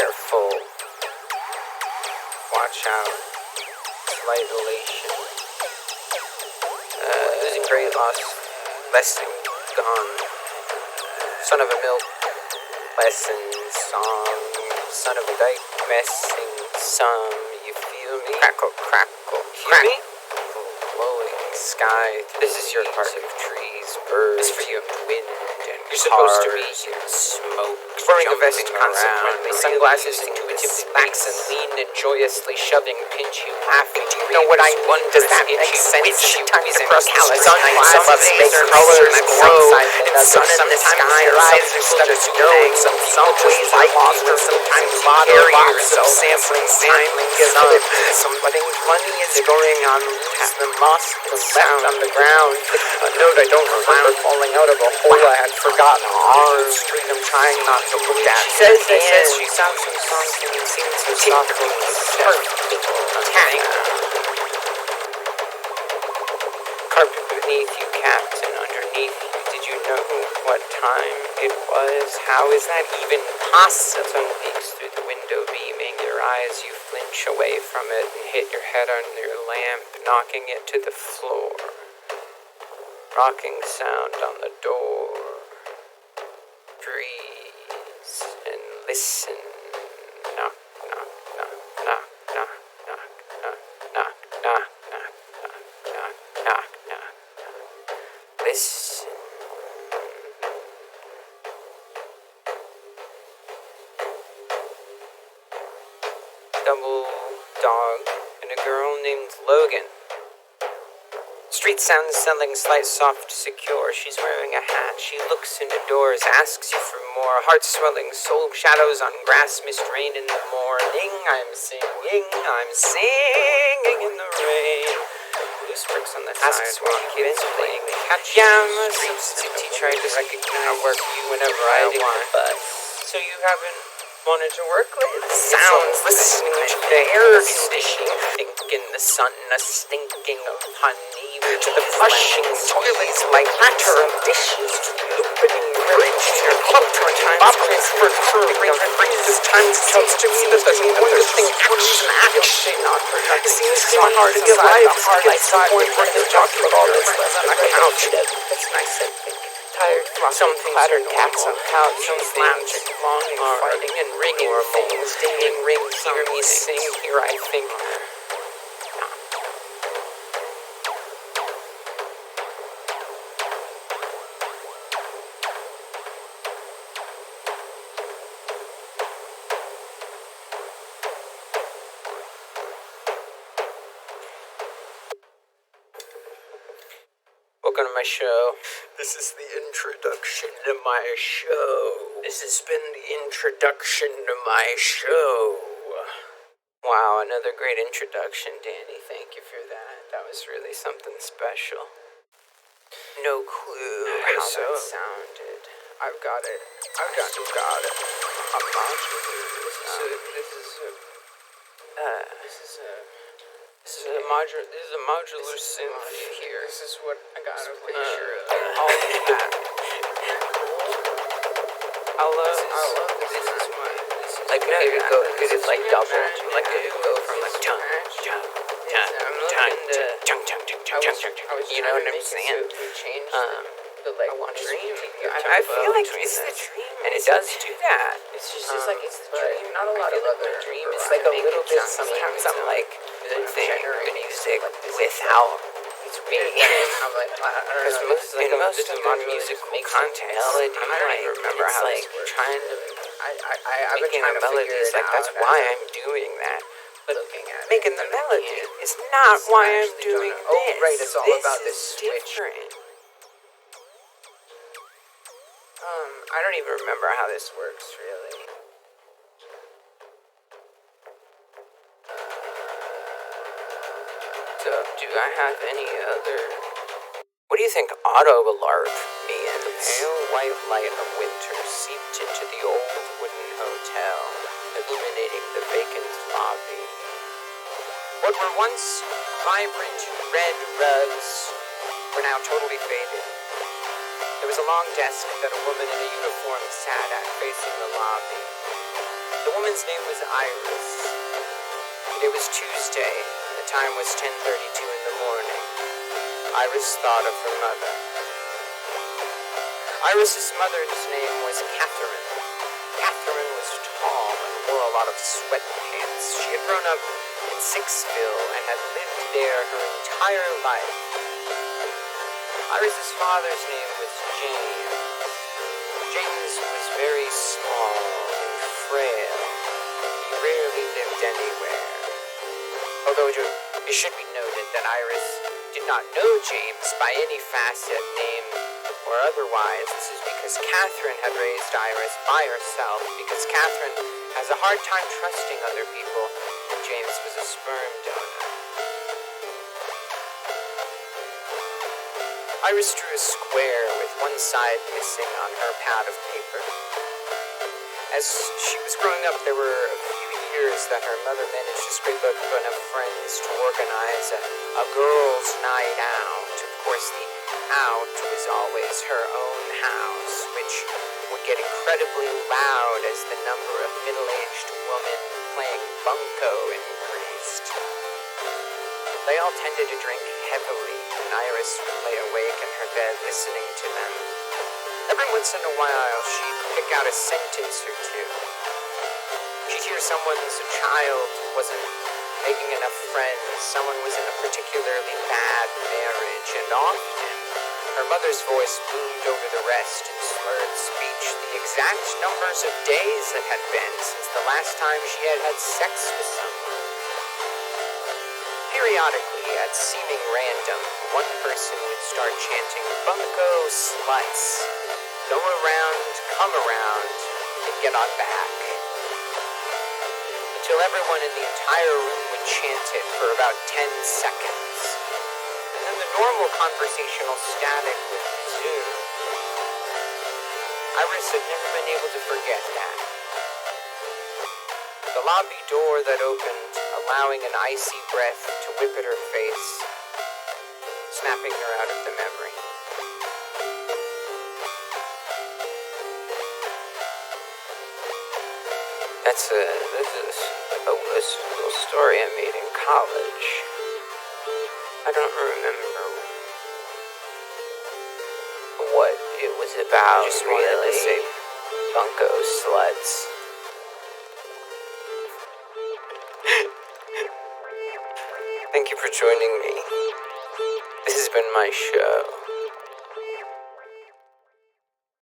careful. Watch out. Slight elation. Losing great loss. Lesson gone. Son of a milk. Lesson song. Son of a dyke. Messing some. You feel me? Crackle, crackle. Hear me? Glowing sky. This is your part of trees, birds. This for you. Wind and you're supposed to be smoke. Throwing a vest consequently. Sunglasses intuitively lax and lean and joyously shoving pinch you laughing. Do you know what I wonder? Does that make sense? Sometimes across the sunglasses make colors glow. And sun in the sky, your eyes are stuck to snow. Some ways are lost and sometimes carriers of sampling something funny is going on. The moss was left on the ground. A note I don't remember falling out of a hole I had forgotten. On the street I'm trying not to look at. Says she sounds some songs and seems so soft and carpet beneath you, captain, underneath you. Did you know what time it was? How is that even possible? Sun peeks through the window, beaming your eyes. You flinch away from it and hit your head on your lamp, knocking it to the floor. Rocking sound on the door. Breathe and listen. Knock, knock, knock, knock, knock, knock, knock, knock, knock, knock, knock, knock, knock. Listen. Double dog and a girl named Logan. Street sounds selling slight, soft, secure. She's wearing a hat. She looks into doors, asks you for more. Heart swelling, soul shadows on grass, mist rain in the morning. I'm singing in the rain. Loose bricks on the sidewalk, kids playing catch. Yeah, I'm a substitute teacher. I just recognize work you whenever I want. But so you haven't wanted to work lately? Sounds, listening to the air conditioning, think in the sun, a stinking of honey. To the flushing toilets, my clatter of dishes, to the opening bridge, to your club to a time for curling of phrases. Times tells to me that there's a wonderful action. It seems so hard to give life, hard I saw it when you're talking about all this on a couch. It's nice and big. Tired, some clattered cats on couch, some lounging, longing, fighting, and ringing things, dinging rings, hear me sing, here I think. Welcome to my show. This is the introduction to my show. This has been the introduction to my show. Wow, another great introduction, Danny. Thank you for that. That was really something special. No clue how that sounded. I've got it. A modular. This is a modular synth here. This is what I got a picture of. All of that. I love this is my. Like it would go, it is like double. Like it would go from like tongue. You know what I'm saying? I want dream. I feel like it's the dream, and it does do that. It's just like it's the dream. Not a lot of other dream. It's like a little bit. Sometimes I'm like thing music without it's being because in most of my musical content, melody. I don't even remember how it's like trying to. Making a melody is like that's why I'm doing that. But making the melody is not why I'm doing this. Oh, right, it's all about this switch. I don't even remember how this works, really. So, do I have any other... What do you think auto-alarm means? Pale white light of winter seeped into the old wooden hotel, illuminating the vacant lobby. What were once vibrant red rugs were now totally faded. There was a long desk that a woman in a uniform sat at, facing the lobby. The woman's name was Iris. It was Tuesday, and the time was 10:32 in the morning. Iris thought of her mother. Iris's mother's name was Catherine. Catherine was tall and wore a lot of sweatpants. She had grown up in Sixville and had lived there her entire life. Iris's father's name was James. James was very small and frail. He rarely lived anywhere. Although it should be noted that Iris did not know James by any facet, name, or otherwise. This is because Catherine had raised Iris by herself, because Catherine has a hard time trusting other people, and James was a sperm donor. Iris drew a square with one side missing on her pad of paper. As she was growing up, there were a few years that her mother managed to scrape up enough friends to organize a girls' night out. Of course, the out was always her own house, which would get incredibly loud as the number of middle-aged women playing bunco increased. They all tended to drink heavily, and Iris would lay awake in her bed listening to them. Every once in a while, she'd pick out a sentence or two. She'd hear someone's child wasn't making enough friends, someone was in a particularly bad marriage, and often her mother's voice boomed over the rest in slurred speech the exact numbers of days it had been since the last time she had had sex with someone. Periodically, at seeming random, one person would start chanting, "Bunko sluts. Go around, come around, and get on back." Until everyone in the entire room would chant it for about 10 seconds. And then the normal conversational static would resume. Iris had never been able to forget that. The lobby door that opened, allowing an icy breath to whip at her face, snapping her out of the memory. This is a little story I made in college. I don't remember what it was about. Just wanted to say bunko sluts. Thank you for joining me. This has been my show.